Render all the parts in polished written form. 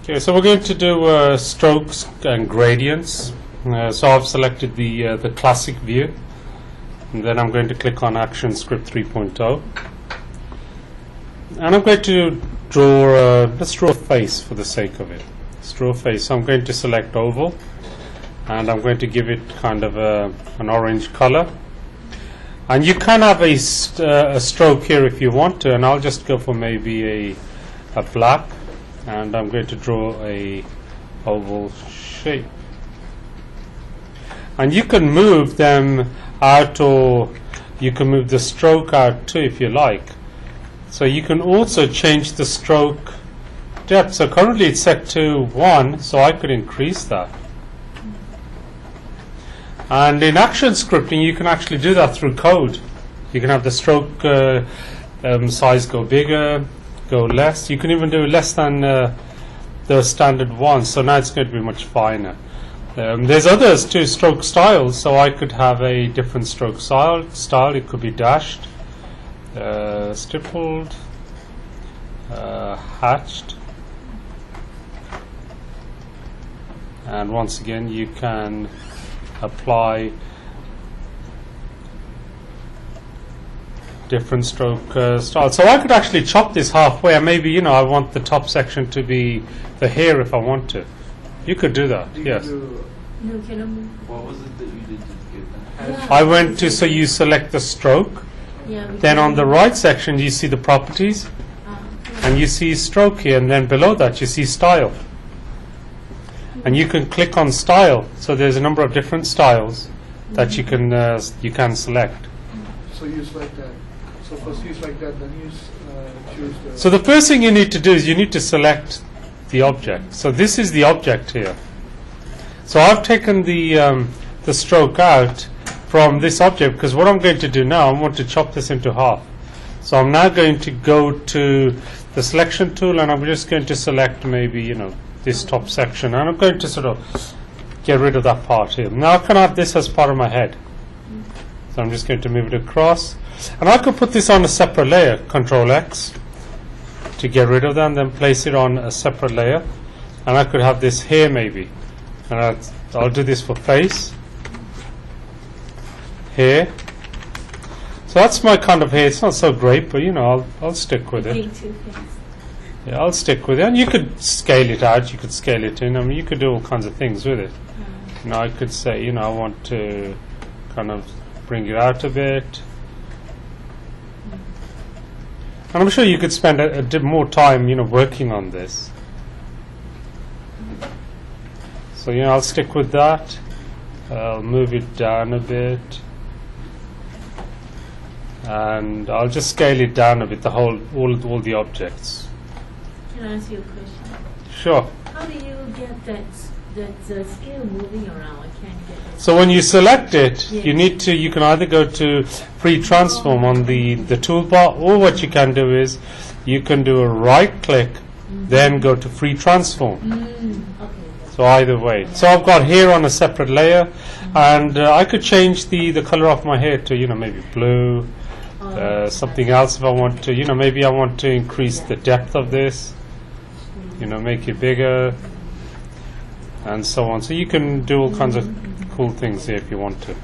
Okay, so we're going to do strokes and gradients. So I've selected the classic view, and then I'm going to click on ActionScript 3.0, and I'm going to draw. Let's draw a face for the sake of it. Let's draw a face. So I'm going to select oval, and I'm going to give it kind of an orange color. And you can have a stroke here if you want to, and I'll just go for maybe a black. And I'm going to draw a oval shape, and you can move them out, or you can move the stroke out too if you like. So you can also change the stroke depth. So currently it's set to 1, so I could increase that. And in action scripting you can actually do that through code. You can have the stroke size go bigger, go less. You can even do less than the standard one, so now it's going to be much finer. There's others too, stroke styles, so I could have a different stroke style. It could be dashed, stippled, hatched, and once again you can apply different stroke styles. So I could actually chop this halfway, and maybe I want the top section to be the hair if I want to. You could do that. Yes. What was it that you did to get that? I went to, so you select the stroke, then on the right section you see the properties, and you see stroke here, and then below that you see style, and you can click on style. So there's a number of different styles that you can select. So you select that. So first you select that, then you choose the... So the first thing you need to do is you need to select the object. So this is the object here. So I've taken the stroke out from this object, because what I'm going to do now, I want to chop this into half. So I'm now going to go to the selection tool, and I'm just going to select maybe this top section, and I'm going to sort of get rid of that part here. Now I can have this as part of my head. So I'm just going to move it across, and I could put this on a separate layer, Control X, to get rid of that, and then place it on a separate layer. And I could have this here maybe, and I'll do this for face, hair. So that's my kind of hair. It's not so great, but I'll stick with it. Yeah, I'll stick with it. And you could scale it out, you could scale it in. I mean, you could do all kinds of things with it. I could say, I want to kind of bring it out a bit. And I'm sure you could spend a bit more time, working on this. So, I'll stick with that. I'll move it down a bit. And I'll just scale it down a bit, all the objects. Can I ask you a question? Sure. How do you get that scale moving around? I can't get it. So when you select it, Yes. you can either go to free transform on the toolbar, or what you can do is you can do a right click, then go to free transform. Okay. So either way. So I've got hair on a separate layer, and I could change the color of my hair to maybe blue, something else if I want to. Maybe I want to increase the depth of this, make it bigger, and so on. So you can do all kinds of cool things here if you want to.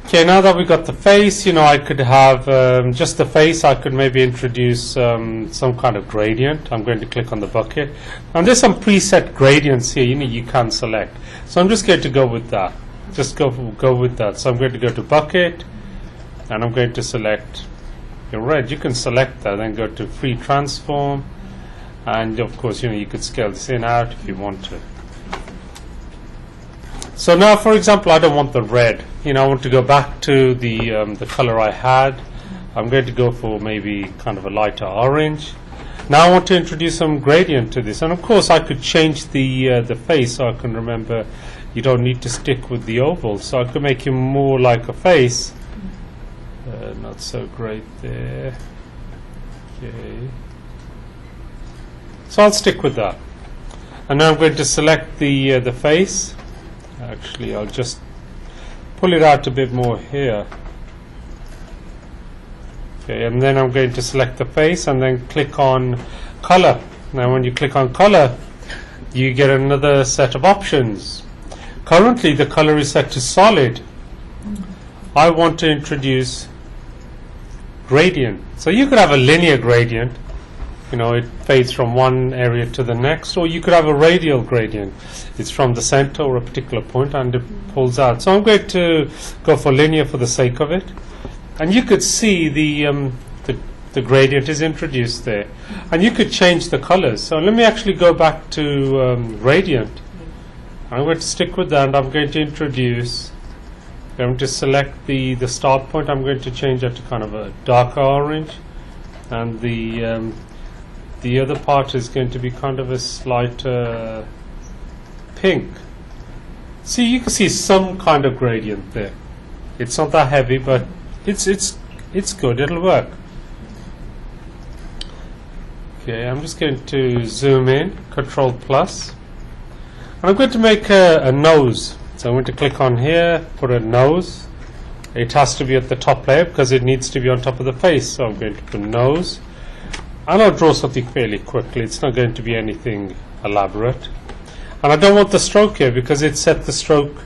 Okay, now that we've got the face, I could have just the face. I could maybe introduce some kind of gradient. I'm going to click on the bucket, and there's some preset gradients here you can select. So I'm just going to go with that. Just go with that. So I'm going to go to bucket, and I'm going to select your red. You can select that, then go to free transform, and of course you could scale this in out if you want to. So now, for example, I don't want the red. I want to go back to the color I had. I'm going to go for maybe kind of a lighter orange. Now I want to introduce some gradient to this, and of course I could change the face, so I can remember you don't need to stick with the oval. So I could make him more like a face. Not so great there. Okay. So I'll stick with that. And now I'm going to select the face. Actually, I'll just pull it out a bit more here. Okay, and then I'm going to select the face, and then click on color. Now when you click on color, you get another set of options. Currently the color is set to solid. I want to introduce gradient. So you could have a linear gradient, you know, it fades from one area to the next, or you could have a radial gradient. It's from the center or a particular point and it pulls out. So I'm going to go for linear for the sake of it. And you could see the gradient is introduced there. And you could change the colors. So let me actually go back to gradient. I'm going to stick with that and I'm going to introduce, I'm going to select the start point. I'm going to change that to kind of a darker orange. And the other part is going to be kind of a slight pink. See, you can see some kind of gradient there. It's not that heavy, but it's good. It'll work. Okay, I'm just going to zoom in, Control plus, and I'm going to make a nose. So I'm going to click on here, put a nose. It has to be at the top layer because it needs to be on top of the face. So I'm going to put nose. And I'll draw something fairly quickly. It's not going to be anything elaborate. And I don't want the stroke here because it set the stroke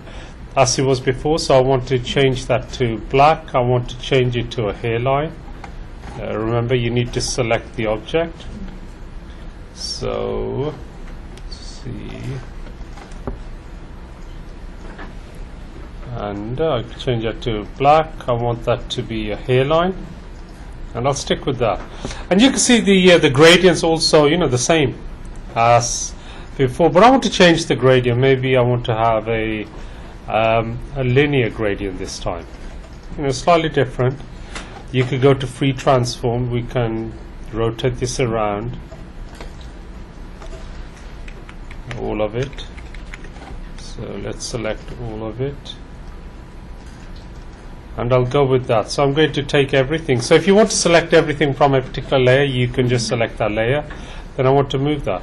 as it was before. So I want to change that to black. I want to change it to a hairline. Remember, you need to select the object. So, let's see. And I'll change that to black. I want that to be a hairline. And I'll stick with that. And you can see the gradients also, you know, the same as before. But I want to change the gradient. Maybe I want to have a linear gradient this time. You know, slightly different. You could go to free transform. We can rotate this around, all of it. So let's select all of it. And I'll go with that. So I'm going to take everything. So if you want to select everything from a particular layer, you can just select that layer. Then I want to move that.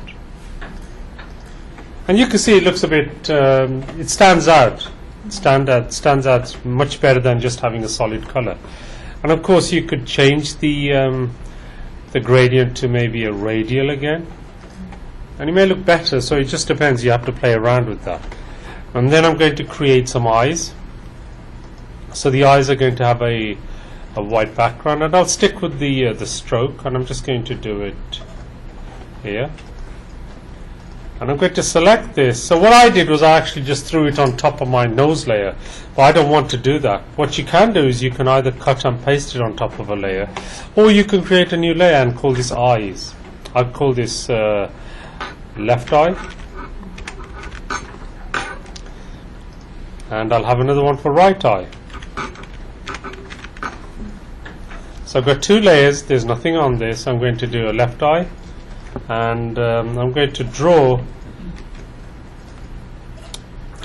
And you can see it looks a bit, it stands out. Stands out much better than just having a solid color. And of course you could change the gradient to maybe a radial again. And it may look better, so it just depends. You have to play around with that. And then I'm going to create some eyes. So the eyes are going to have a white background, and I'll stick with the stroke, and I'm just going to do it here. And I'm going to select this. So what I did was I actually just threw it on top of my nose layer, but I don't want to do that. What you can do is you can either cut and paste it on top of a layer, or you can create a new layer and call this eyes. I'll call this left eye. And I'll have another one for right eye. So I've got two layers, there's nothing on this. I'm going to do a left eye, and I'm going to draw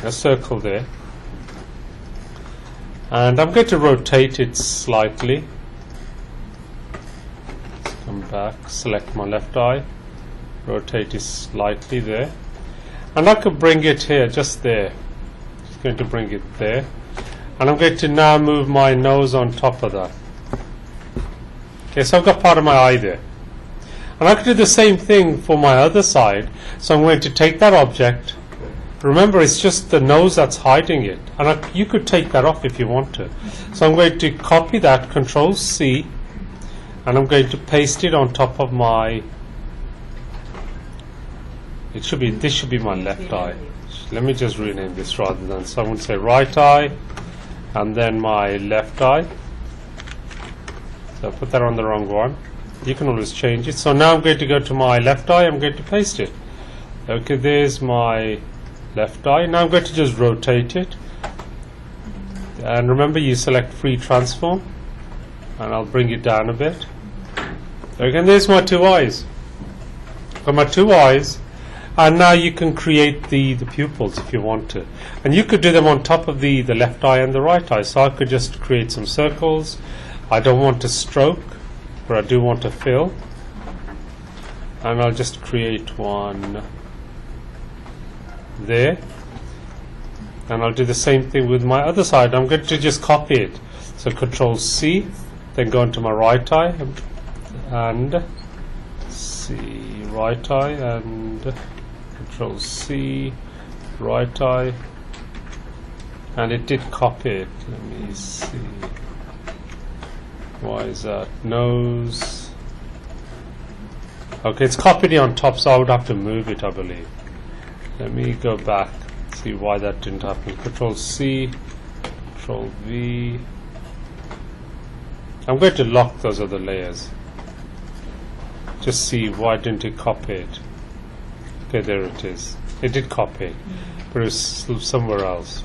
a circle there, and I'm going to rotate it slightly. Let's come back, select my left eye, rotate it slightly there, and I could bring it here, just there. Just going to bring it there, and I'm going to now move my nose on top of that. Okay, so I've got part of my eye there. And I could do the same thing for my other side. So I'm going to take that object. Remember, it's just the nose that's hiding it. And you could take that off if you want to. So I'm going to copy that, Control C, and I'm going to paste it on top of my, this should be my left eye. Let me just rename this rather than, so I'm going to say right eye, and then my left eye. So I put that on the wrong one. You can always change it. So now I'm going to go to my left eye. I'm going to paste it. Okay, there's my left eye. Now I'm going to just rotate it. And remember, you select free transform. And I'll bring it down a bit. Okay, and there's my two eyes. Got my two eyes. And now you can create the pupils if you want to. And you could do them on top of the left eye and the right eye. So I could just create some circles. I don't want to stroke, but I do want to fill. And I'll just create one there. And I'll do the same thing with my other side. I'm going to just copy it. So Control C, then go into my right eye, and C, right eye and Control C, right eye, and it did copy it. Let me see. Why is that? Nose. Okay, it's copied it on top, so I would have to move it, I believe. Let me go back, see why that didn't happen. Control C, Control V. I'm going to lock those other layers. Just see why didn't it copy it. Okay, there it is. It did copy it, but it was somewhere else.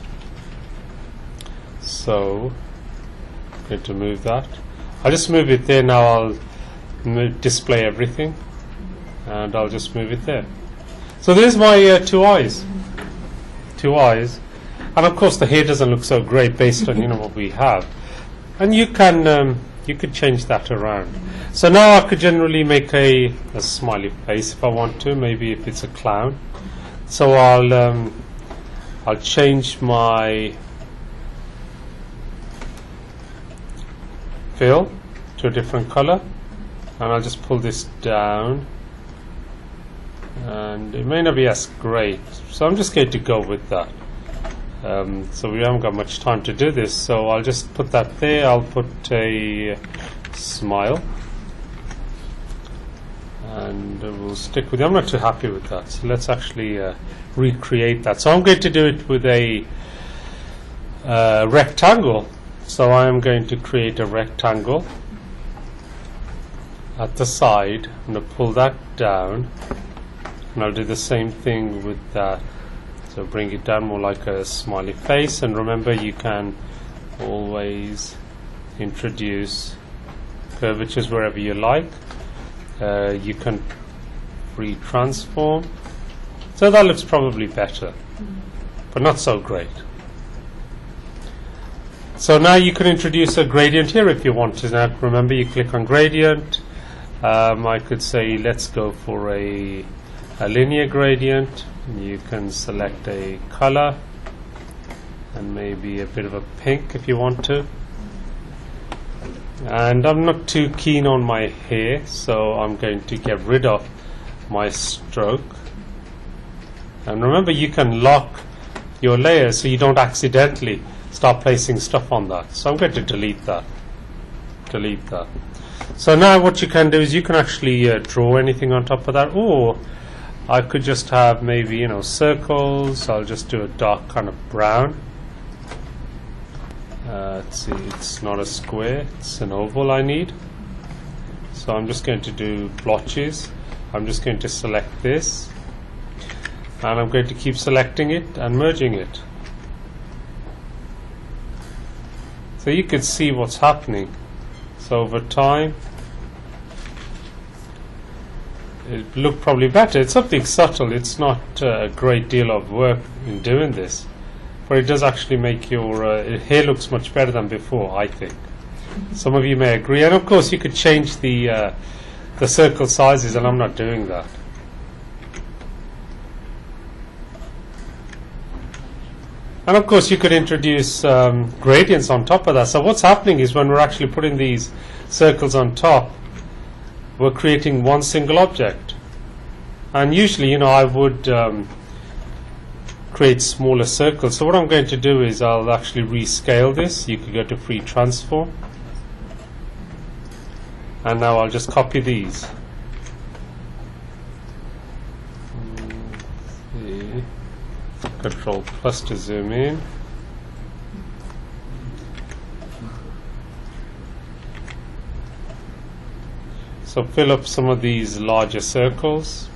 So, I'm going to move that. I'll just move it there now. I'll display everything, and I'll just move it there. So there's my two eyes. Two eyes, and of course the hair doesn't look so great based on what we have. And you could change that around. So now I could generally make a smiley face if I want to. Maybe if it's a clown. So I'll change my fill to a different color, and I'll just pull this down. And it may not be as great, so I'm just going to go with that. So we haven't got much time to do this, so I'll just put that there. I'll put a smile, and we'll stick with it. I'm not too happy with that, so let's actually recreate that. So I'm going to do it with a rectangle. So I'm going to create a rectangle at the side. I'm going to pull that down, and I'll do the same thing with that. So bring it down more like a smiley face, and remember you can always introduce curvatures wherever you like. You can transform. So that looks probably better, but not so great. So now you can introduce a gradient here if you want to. Now remember, you click on gradient. I could say let's go for a linear gradient. You can select a color and maybe a bit of a pink if you want to. And I'm not too keen on my hair, so I'm going to get rid of my stroke. And remember, you can lock your layers so you don't accidentally start placing stuff on that. So I'm going to delete that. Delete that. So now what you can do is you can actually draw anything on top of that, or I could just have maybe circles. I'll just do a dark kind of brown. Let's see, it's not a square, it's an oval I need. So I'm just going to do blotches. I'm just going to select this, and I'm going to keep selecting it and merging it. So you can see what's happening. So over time it looked probably better. It's something subtle. It's not a great deal of work in doing this, but it does actually make your hair looks much better than before, I think. Some of you may agree, and of course you could change the circle sizes, and I'm not doing that. And of course you could introduce gradients on top of that. So what's happening is when we're actually putting these circles on top, we're creating one single object. And usually, I would create smaller circles. So what I'm going to do is I'll actually rescale this. You could go to free transform. And now I'll just copy these. Control plus to zoom in. So fill up some of these larger circles.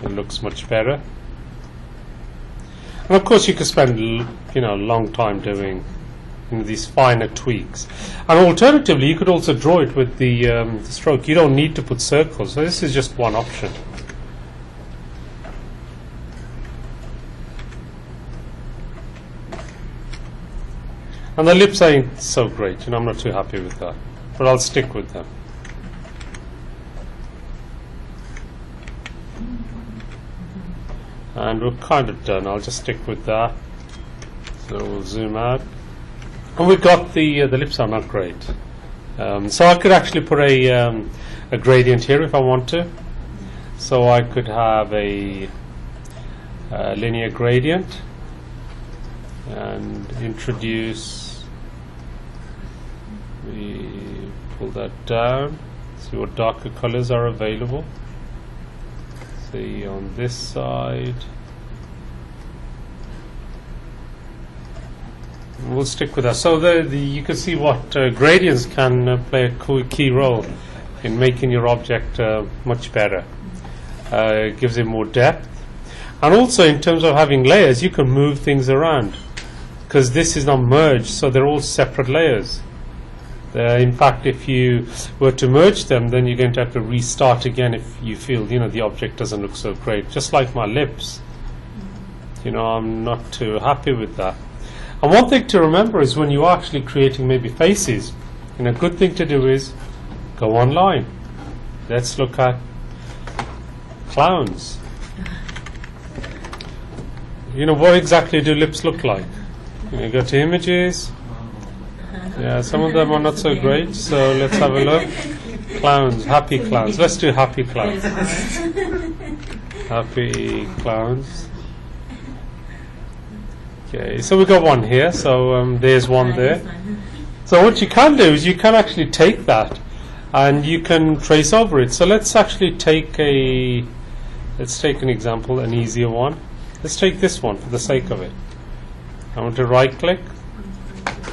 It looks much better. And of course you could spend a long time doing these finer tweaks. And alternatively, you could also draw it with the stroke. You don't need to put circles. So this is just one option. And the lips ain't so great, I'm not too happy with that, but I'll stick with them. And we're kind of done. I'll just stick with that. So we'll zoom out, and we've got the lips are not great. So I could actually put a gradient here if I want to. So I could have a linear gradient and introduce, we pull that down, see what darker colors are available. See on this side, we'll stick with that. So you can see what gradients can play a key role in making your object much better. It gives it more depth, and also in terms of having layers, you can move things around because this is not merged, so they're all separate layers. In fact, if you were to merge them, then you're going to have to restart again if you feel the object doesn't look so great. Just like my lips, I'm not too happy with that. And one thing to remember is when you are actually creating maybe faces, a good thing to do is go online. Let's look at clowns. What exactly do lips look like? You go to images. Yeah, some of them are not so great, so let's have a look. Clowns, happy clowns. Let's do happy clowns. Happy clowns. Okay, so we've got one here, so there's one there. So what you can do is you can actually take that and you can trace over it. So let's actually take an example, an easier one. Let's take this one for the sake of it. I want to right click.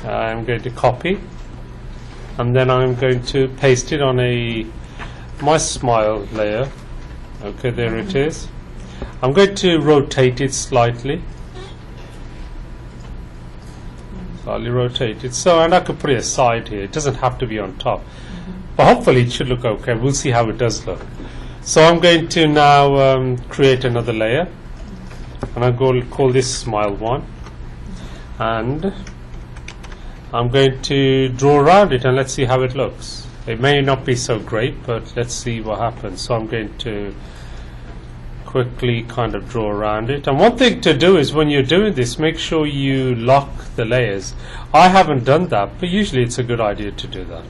I'm going to copy, and then I'm going to paste it on my smile layer. Okay, there it is. I'm going to rotate it slightly. Slightly rotate it. So, and I could put it aside here. It doesn't have to be on top, but hopefully it should look okay. We'll see how it does look. So I'm going to now create another layer, and I'm going to call this smile 1, and I'm going to draw around it and let's see how it looks. It may not be so great, but let's see what happens. So I'm going to quickly kind of draw around it. And one thing to do is when you're doing this, make sure you lock the layers. I haven't done that, but usually it's a good idea to do that.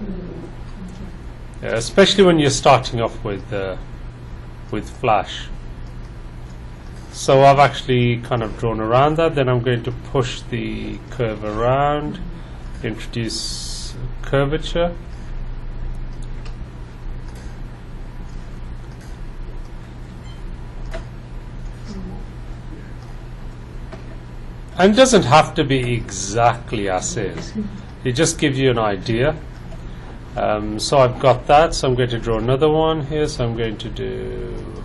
Yeah, especially when you're starting off with Flash. So I've actually kind of drawn around that. Then I'm going to push the curve around. Introduce curvature. And it doesn't have to be exactly as is. It just gives you an idea. So I've got that. So I'm going to draw another one here. So I'm going to do.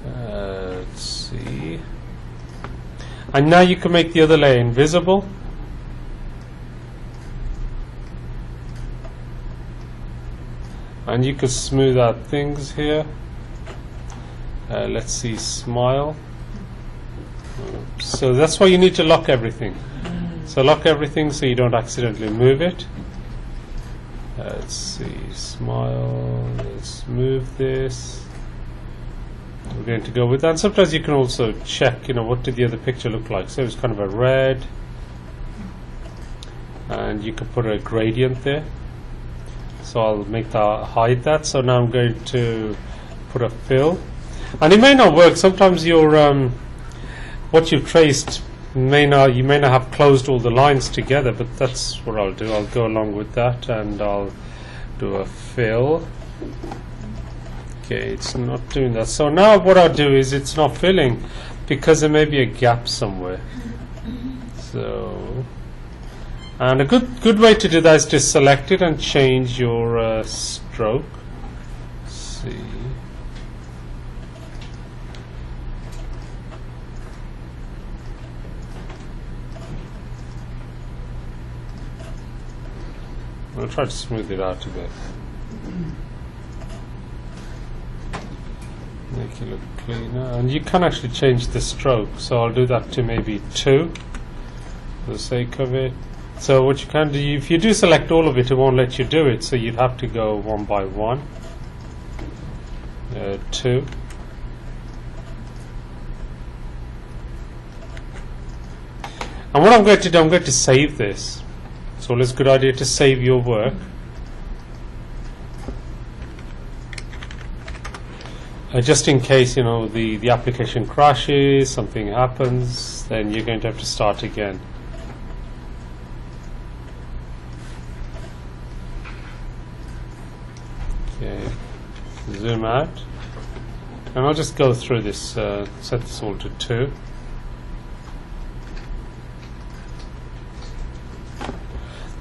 Let's see. And now you can make the other layer invisible. And you can smooth out things here. Let's see, smile. So that's why you need to lock everything. So lock everything so you don't accidentally move it. Let's see, smile. Let's move this. We're going to go with that. And sometimes you can also check, what did the other picture look like. So it's kind of a red. And you can put a gradient there. So I'll make that, hide that. So now I'm going to put a fill, and it may not work. Sometimes your what you've traced you may not have closed all the lines together, but that's what I'll do. I'll go along with that, and I'll do a fill. Okay, it's not doing that. So now what I'll do is it's not filling because there may be a gap somewhere. So. And a good way to do that is to select it and change your stroke. Let's see. I'll try to smooth it out a bit. Make it look cleaner. And you can actually change the stroke. So I'll do that to maybe 2 for the sake of it. So what you can do, if you do select all of it, it won't let you do it. So you'd have to go 1 by 1. 2. And what I'm going to do, I'm going to save this. So it's a good idea to save your work. just in case, you know, the application crashes, something happens, then you're going to have to start again. Okay, zoom out, and I'll just go through this, set this all to 2.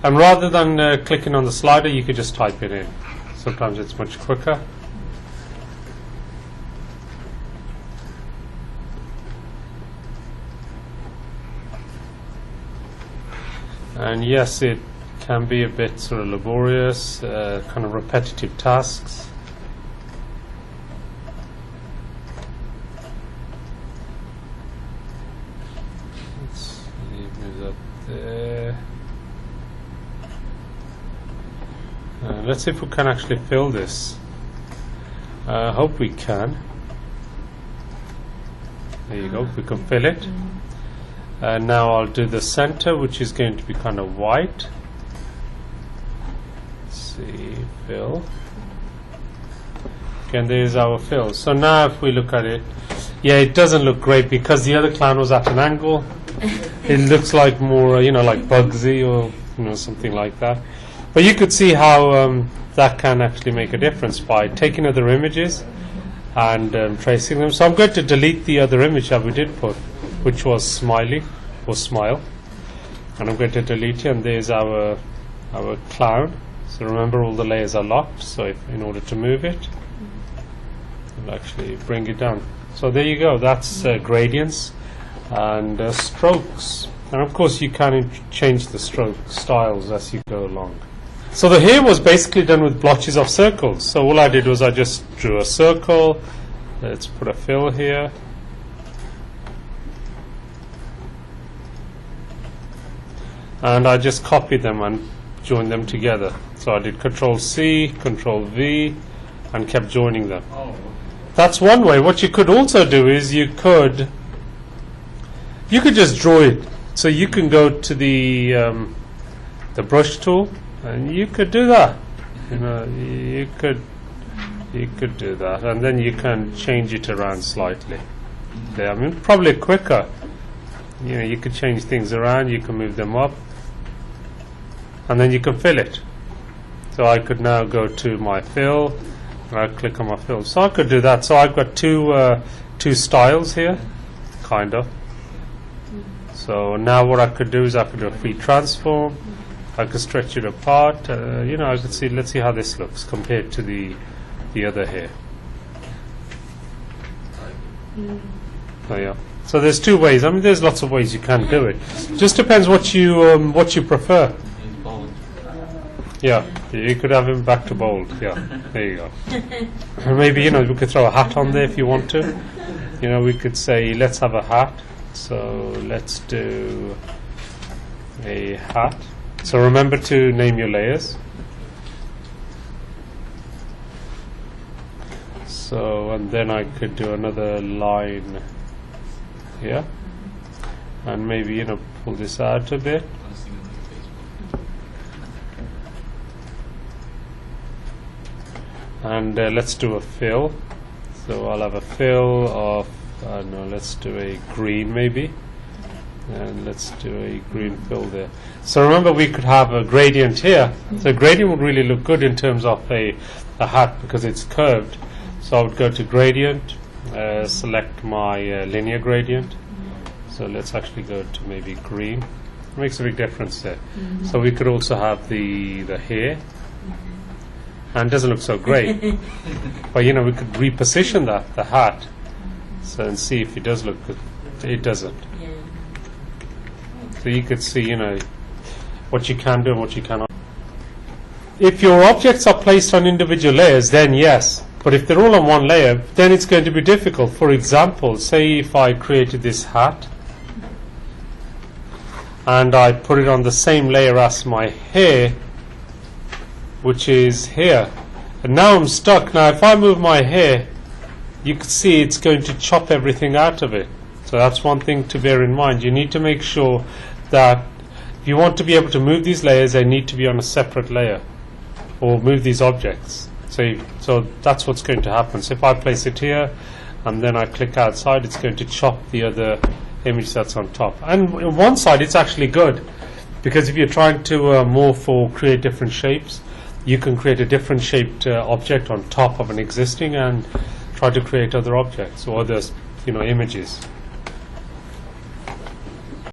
And rather than clicking on the slider, you could just type it in. Sometimes it's much quicker. And yes, it can be a bit sort of laborious, kind of repetitive tasks. Let's see, move that there. Let's see if we can actually fill this. I hope we can. There you go, we can fill it. And now I'll do the center, which is going to be kind of white. Let's see, fill. Okay, and there's our fill. So now if we look at it, yeah, it doesn't look great because the other clown was at an angle. It looks like more, you know, like Bugsy or, you know, something like that. But you could see how that can actually make a difference by taking other images and tracing them. So I'm going to delete the other image that we did put, which was Smiley or Smile, and I'm going to delete it. And there's our clown. So remember, all the layers are locked. So in order to move it, we'll actually bring it down. So there you go. That's gradients and strokes. And of course, you can change the stroke styles as you go along. So the hair was basically done with blotches of circles. So all I did was I just drew a circle. Let's put a fill here. And I just copied them and joined them together. So I did Control-C, Control-V, and kept joining them. That's one way. What you could also do is you could just draw it. So you can go to the brush tool, and you could do that. You know, you could do that, and then you can change it around slightly. There, I mean, probably quicker. You know, you could change things around. You can move them up, and then you can fill it. So I could now go to my fill, and I click on my fill. So I could do that. So I've got two styles here, kind of. So now what I could do is I could do a free transform. I could stretch it apart. You know, I could see. Let's see how this looks compared to the other hair. Oh yeah. So there's two ways. I mean, there's lots of ways you can do it. Just depends what you prefer. Yeah, you could have him back to bold. Yeah, there you go. And maybe, you know, we could throw a hat on there if you want to. You know, we could say let's have a hat. So let's do a hat. So remember to name your layers. So, and then I could do another line here, and maybe, you know, pull this out a bit. And let's do a fill. So I'll have a fill of no, let's do a green maybe, and let's do a green fill there. So remember, we could have a gradient here. So gradient would really look good in terms of a hat because it's curved. So I would go to gradient, select my linear gradient. So let's actually go to maybe green. It makes a big difference there. So we could also have the hair. And it doesn't look so great. But, you know, we could reposition the hat, so, and see if it does look good. It doesn't. Yeah. So you could see, you know, what you can do and what you cannot. If your objects are placed on individual layers, then yes. But if they're all on one layer, then it's going to be difficult. For example, say if I created this hat and I put it on the same layer as my hair, which is here, and now I'm stuck. Now if I move my hair, you can see it's going to chop everything out of it. So that's one thing to bear in mind. You need to make sure that if you want to be able to move these layers, they need to be on a separate layer, or move these objects. So that's what's going to happen. So if I place it here, and then I click outside, it's going to chop the other image that's on top. And on one side, it's actually good, because if you're trying to morph or create different shapes, you can create a different shaped object on top of an existing and try to create other objects or other, images.